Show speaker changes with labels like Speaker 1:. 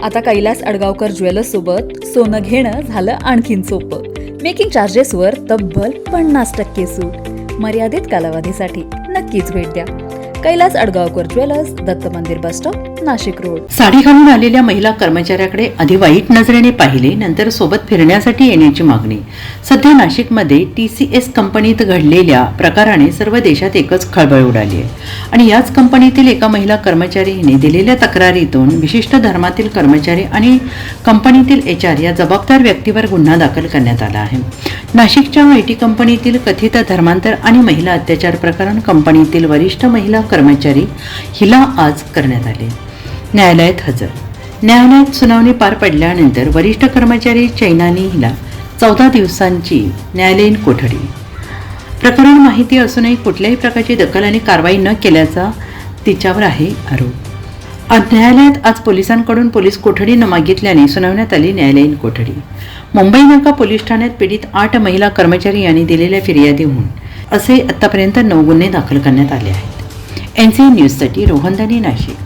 Speaker 1: आता कैलास अडगावकर ज्वेलर्स सोबत सोनं घेणं झालं आणखीन सोपं. मेकिंग चार्जेसवर तब्बल 50% सूट. मर्यादित कालावधीसाठी नक्कीच भेट द्या. कैलास अडगावकर ज्वेलर्स, दत्त मंदिर bus stop, Nashik road.
Speaker 2: Sari घालून आलेल्या महिला कर्मचाऱ्याकडे आधी वाईट नजरेने पाहिले, नंतर सोबत फिरण्यासाठी येण्याची मागणी. सध्या नाशिकमध्ये TCS कंपनीत घडलेल्या प्रकाराने सर्व देशात एकच खळबळ उडाली आहे. आणि याच कंपनीतील एका महिला कर्मचारीने दिलेल्या तक्रारीतून विशिष्ट धर्मातील कर्मचारी आणि कंपनीतील HR या जबाबदार व्यक्तीवर गुन्हा दाखल करण्यात आला आहे. नाशिकच्या IT कंपनीतील कथित धर्मांतर आणि महिला अत्याचार प्रकरण कंपनीतील वरिष्ठ महिला कर्मचारी हिला आज करण्यात आले. न्यायालयात हजर. न्यायालयात सुनावणी पार पडल्यानंतर वरिष्ठ कर्मचारी चैनानी हिला 14 दिवसांची न्यायालयीन कोठडी. प्रकरण माहिती असूनही कुठल्याही प्रकारची दखल आणि कारवाई न केल्याचा तिच्यावर आहे आरोप. न्यायालयात आज पोलिसांकडून पोलीस कोठडी न मागितल्याने सुनावण्यात आली न्यायालयीन कोठडी. मुंबई नाका पोलीस ठाण्यात पीडित 8 महिला कर्मचारी यांनी दिलेल्या फिर्यादीहून असे आतापर्यंत 9 गुन्हे दाखल करण्यात आले आहेत. NCN न्यूजसाठी रोहन दानी, नाशिक.